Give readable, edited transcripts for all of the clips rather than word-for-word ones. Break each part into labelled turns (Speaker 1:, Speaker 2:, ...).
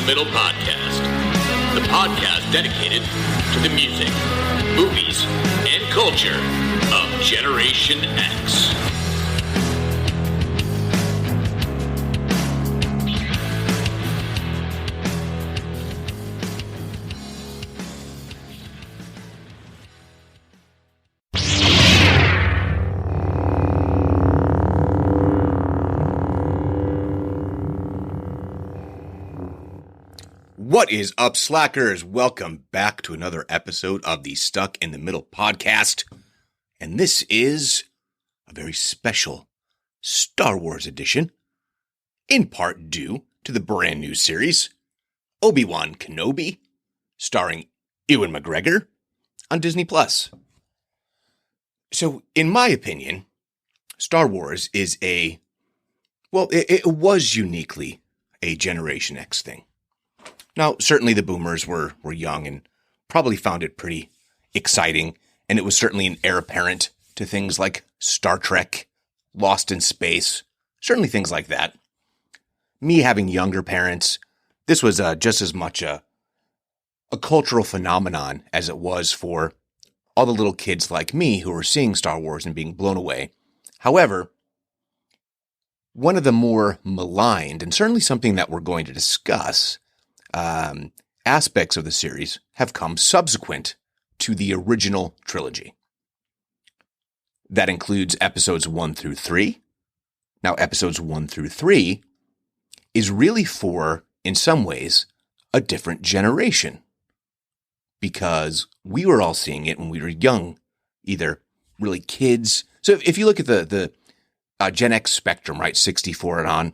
Speaker 1: Middle Podcast, the podcast dedicated to the music, movies, and culture of Generation X.
Speaker 2: What is up, slackers? Welcome back to another episode of the Stuck in the Middle podcast. And this is a very special Star Wars edition, in part due to the brand new series, Obi Wan Kenobi, starring Ewan McGregor on Disney+. So, in my opinion, Star Wars is it was uniquely a Generation X thing. Now, certainly the boomers were young and probably found it pretty exciting, and it was certainly an heir apparent to things like Star Trek, Lost in Space, certainly things like that. Me having younger parents, this was just as much a cultural phenomenon as it was for all the little kids like me who were seeing Star Wars and being blown away. However, one of the more maligned, and certainly something that we're going to discuss, aspects of the series have come subsequent to the original trilogy. That includes episodes 1 through 3. Now, episodes 1 through 3 is really for, in some ways, a different generation. Because we were all seeing it when we were young, either really kids. So if you look at the Gen X spectrum, right, 64 and on,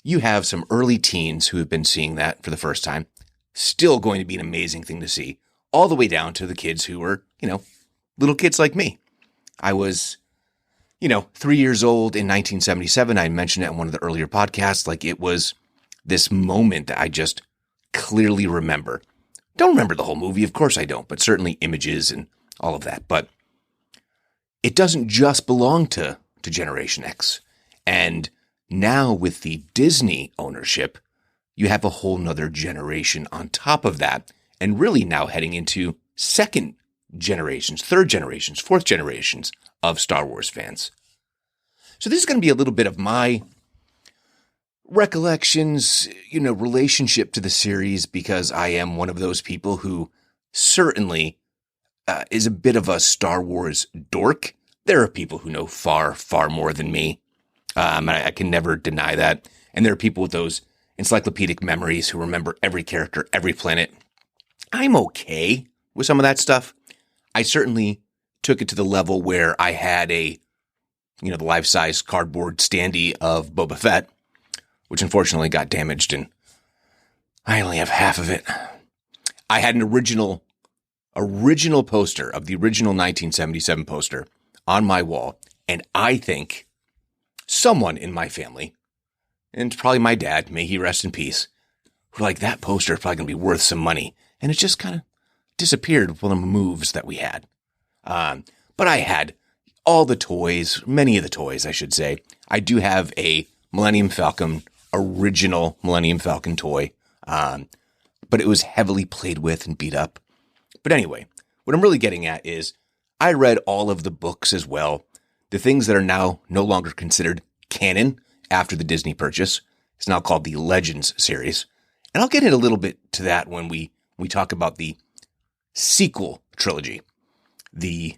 Speaker 2: you have some early teens who have been seeing that for the first time. Still going to be an amazing thing to see. All the way down to the kids who were, little kids like me. I was, 3 years old in 1977. I mentioned it in one of the earlier podcasts. Like, it was this moment that I just clearly remember. Don't remember the whole movie. Of course I don't. But certainly images and all of that. But it doesn't just belong to Generation X. And now with the Disney ownership, you have a whole nother generation on top of that, and really now heading into second generations, third generations, fourth generations of Star Wars fans. So this is going to be a little bit of my recollections, relationship to the series, because I am one of those people who certainly is a bit of a Star Wars dork. There are people who know far, far more than me. I can never deny that. And there are people with those encyclopedic memories who remember every character, every planet. I'm okay with some of that stuff. I certainly took it to the level where I had the life-size cardboard standee of Boba Fett, which unfortunately got damaged, and I only have half of it. I had an original poster of the original 1977 poster on my wall, and I think someone in my family, and it's probably my dad, may he rest in peace, were like, that poster is probably going to be worth some money. And it just kind of disappeared with one of the moves that we had. But I had all the toys, many of the toys, I should say. I do have a original Millennium Falcon toy, but it was heavily played with and beat up. But anyway, what I'm really getting at is I read all of the books as well. The things that are now no longer considered canon after the Disney purchase is now called the Legends series. And I'll get in a little bit to that when we talk about the sequel trilogy, the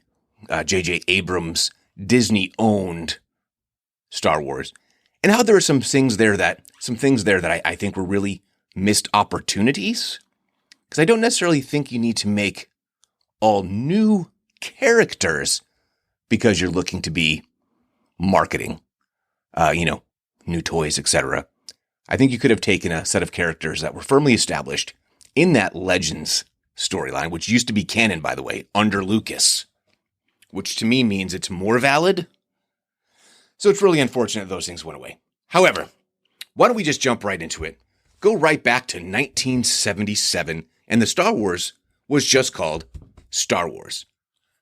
Speaker 2: J.J. Abrams Disney-owned Star Wars, and how there are some things there that I think were really missed opportunities. Because I don't necessarily think you need to make all new characters because you're looking to be marketing, new toys, etc. I think you could have taken a set of characters that were firmly established in that Legends storyline, which used to be canon, by the way, under Lucas, which to me means it's more valid. So it's really unfortunate those things went away. However, why don't we just jump right into it? Go right back to 1977, and the Star Wars was just called Star Wars.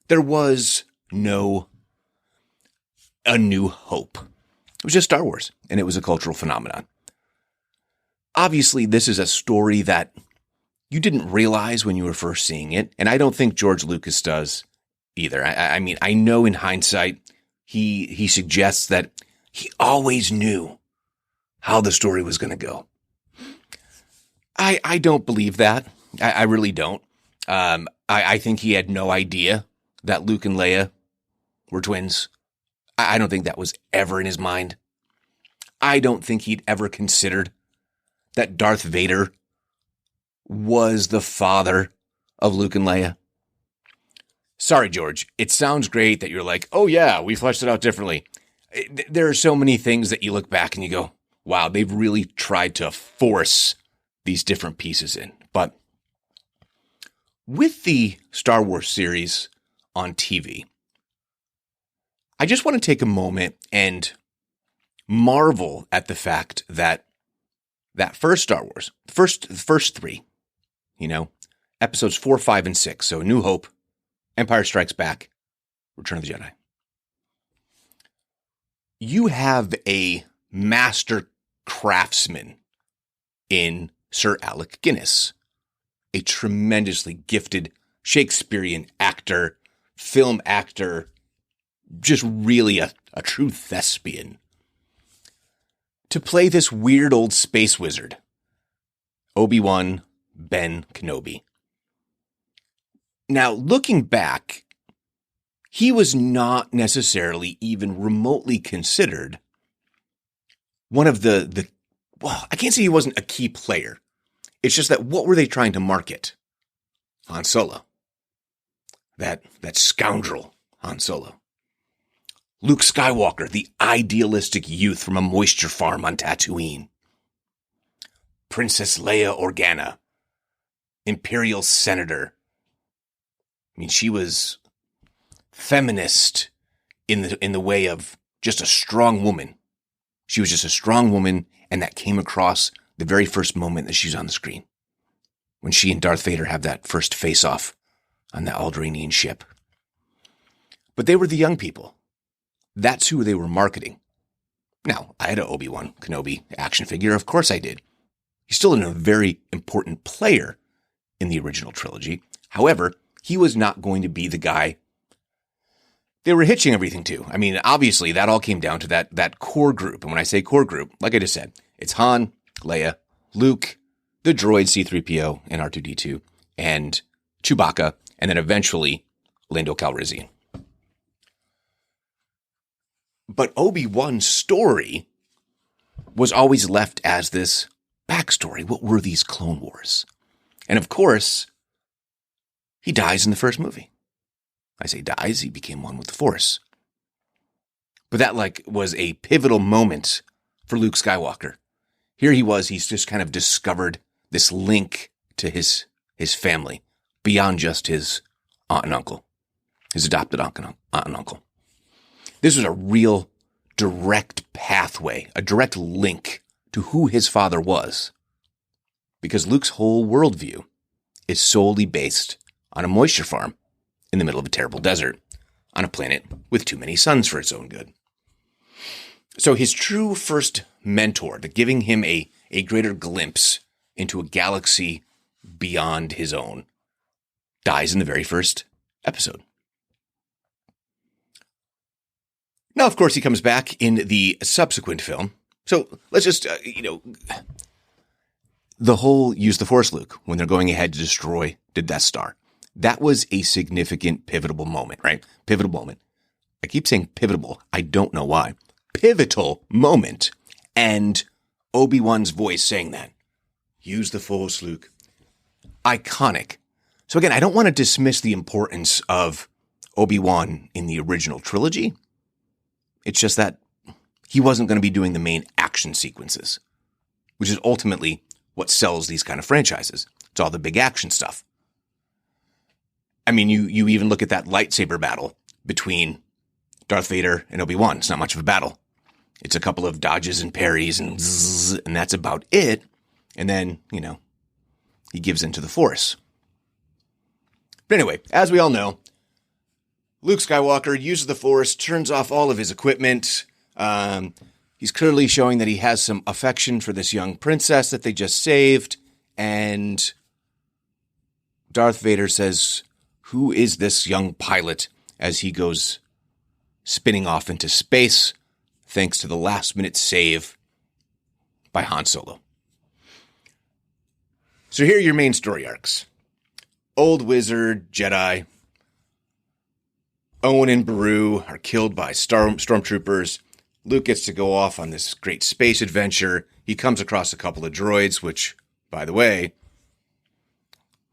Speaker 2: There was no A New Hope. It was just Star Wars, and it was a cultural phenomenon. obviously this is a story that you didn't realize when you were first seeing it, and I don't think George Lucas does either. I mean, I know in hindsight, he suggests that he always knew how the story was going to go. I don't believe that. I really don't. I think he had no idea that Luke and Leia were twins. I don't think that was ever in his mind. I don't think he'd ever considered that Darth Vader was the father of Luke and Leia. Sorry, George. It sounds great that you're like, oh yeah, we fleshed it out differently. There are so many things that you look back and you go, wow, they've really tried to force these different pieces in. But with the Star Wars series on TV, I just want to take a moment and marvel at the fact that that first Star Wars, the first three, episodes 4, 5, and 6. So New Hope, Empire Strikes Back, Return of the Jedi. You have a master craftsman in Sir Alec Guinness, a tremendously gifted Shakespearean actor, film actor, just really a true thespian, to play this weird old space wizard, Obi Wan Kenobi. Now, looking back, he was not necessarily even remotely considered one of well, I can't say he wasn't a key player. It's just that what were they trying to market? Han Solo. That scoundrel Han Solo. Luke Skywalker, the idealistic youth from a moisture farm on Tatooine. Princess Leia Organa, Imperial Senator. I mean, she was feminist in the way of just a strong woman. She was just a strong woman, and that came across the very first moment that she's on the screen, when she and Darth Vader have that first face-off on the Alderaanian ship. But they were the young people. That's who they were marketing. Now, I had an Obi Wan Kenobi action figure. Of course I did. He's still a very important player in the original trilogy. However, he was not going to be the guy they were hitching everything to. I mean, obviously, that all came down to that core group. And when I say core group, like I just said, it's Han, Leia, Luke, the droid C-3PO and R2-D2, and Chewbacca, and then eventually Lando Calrissian. But Obi-Wan's story was always left as this backstory. What were these Clone Wars? And of course, he dies in the first movie. I say dies, he became one with the Force. But that was a pivotal moment for Luke Skywalker. Here he was, he's just kind of discovered this link to his family beyond just his aunt and uncle, his adopted aunt and uncle. This was a real direct pathway, a direct link to who his father was. Because Luke's whole worldview is solely based on a moisture farm in the middle of a terrible desert on a planet with too many suns for its own good. So his true first mentor, giving him a greater glimpse into a galaxy beyond his own, dies in the very first episode. Now, of course, he comes back in the subsequent film. So let's just, the whole use the Force Luke when they're going ahead to destroy the Death Star. That was a significant pivotal moment, right? Pivotal moment. I keep saying pivotal. I don't know why. Pivotal moment. And Obi-Wan's voice saying that. Use the Force, Luke. Iconic. So again, I don't want to dismiss the importance of Obi-Wan in the original trilogy. It's just that he wasn't going to be doing the main action sequences, which is ultimately what sells these kind of franchises. It's all the big action stuff. I mean, you even look at that lightsaber battle between Darth Vader and Obi-Wan. It's not much of a battle. It's a couple of dodges and parries and zzz, and that's about it. And then, he gives in to the Force. But anyway, as we all know, Luke Skywalker uses the Force, turns off all of his equipment, He's clearly showing that he has some affection for this young princess that they just saved. And Darth Vader says, "Who is this young pilot?" as he goes spinning off into space, thanks to the last-minute save by Han Solo. So here are your main story arcs. Old Wizard, Jedi, Owen and Beru are killed by stormtroopers. Luke gets to go off on this great space adventure. He comes across a couple of droids, which, by the way,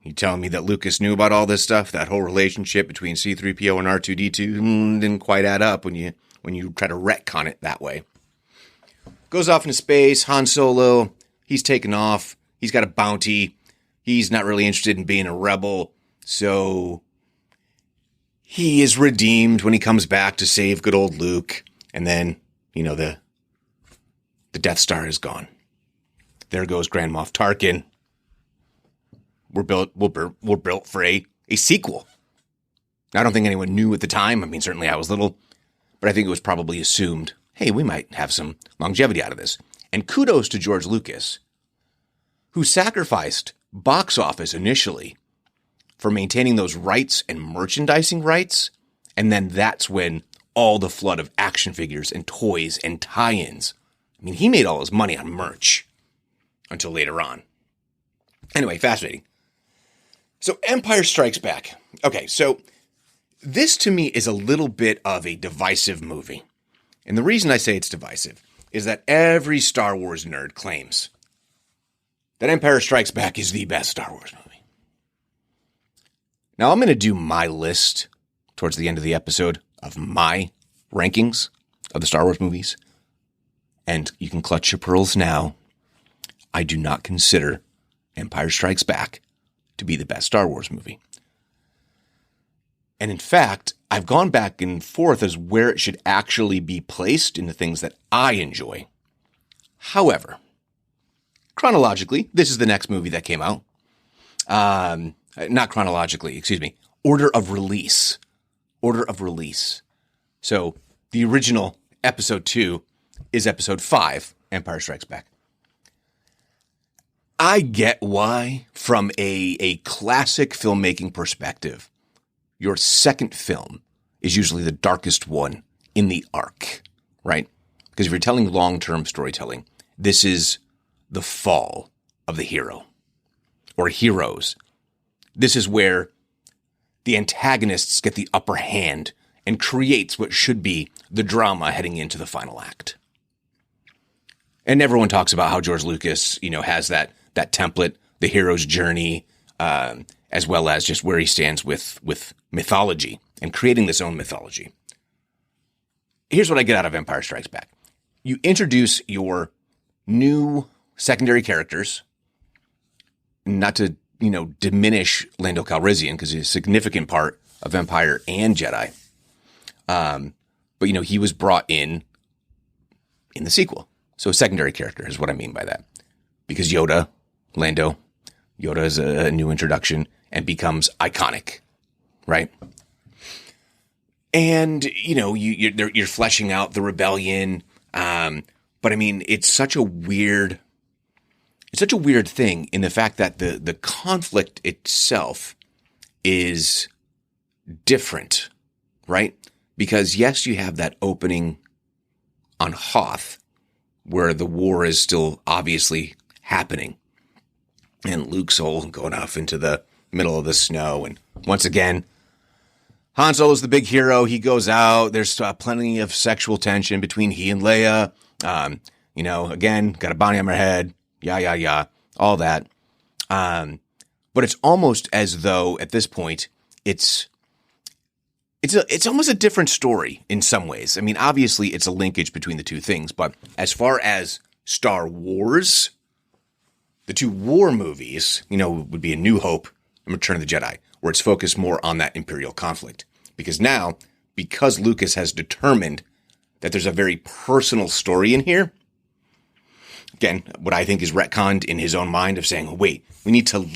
Speaker 2: you telling me that Lucas knew about all this stuff? That whole relationship between C-3PO and R2-D2 didn't quite add up when you try to retcon it that way. Goes off into space. Han Solo, he's taken off. He's got a bounty. He's not really interested in being a rebel, so he is redeemed when he comes back to save good old Luke. And then, the Death Star is gone. There goes Grand Moff Tarkin. We're built for a sequel. I don't think anyone knew at the time. I mean, certainly I was little, but I think it was probably assumed, hey, we might have some longevity out of this. And kudos to George Lucas, who sacrificed box office initially for maintaining those rights and merchandising rights. And then that's when all the flood of action figures and toys and tie-ins. I mean, he made all his money on merch until later on. Anyway, fascinating. So Empire Strikes Back. Okay, so this to me is a little bit of a divisive movie. And the reason I say it's divisive is that every Star Wars nerd claims that Empire Strikes Back is the best Star Wars movie. Now, I'm going to do my list towards the end of the episode of my rankings of the Star Wars movies. And you can clutch your pearls now. I do not consider Empire Strikes Back to be the best Star Wars movie. And in fact, I've gone back and forth as where it should actually be placed in the things that I enjoy. However, chronologically, this is the next movie that came out. Not chronologically, excuse me. Order of release. So the original episode 2 is episode 5, Empire Strikes Back. I get why, from a classic filmmaking perspective, your second film is usually the darkest one in the arc, right? Because if you're telling long-term storytelling, this is the fall of the hero or heroes. This is where the antagonists get the upper hand and creates what should be the drama heading into the final act. And everyone talks about how George Lucas, has that template, the hero's journey, as well as just where he stands with mythology and creating this own mythology. Here's what I get out of Empire Strikes Back. You introduce your new secondary characters, not to, diminish Lando Calrissian, because he's a significant part of Empire and Jedi. But, he was brought in the sequel. So a secondary character is what I mean by that. Because Yoda is a new introduction and becomes iconic, right? And, you're fleshing out the rebellion. But I mean, it's such a weird thing in the fact that the conflict itself is different, right? Because yes, you have that opening on Hoth where the war is still obviously happening. And Luke's all going off into the middle of the snow. And once again, Han Solo's the big hero. He goes out. There's plenty of sexual tension between he and Leia. Again, got a bounty on her head. All that. But it's almost as though at this point, it's almost a different story in some ways. I mean, obviously it's a linkage between the two things, but as far as Star Wars, the two war movies, would be A New Hope and Return of the Jedi, where it's focused more on that Imperial conflict. Because Lucas has determined that there's a very personal story in here, again, what I think is retconned in his own mind of saying, wait, we need to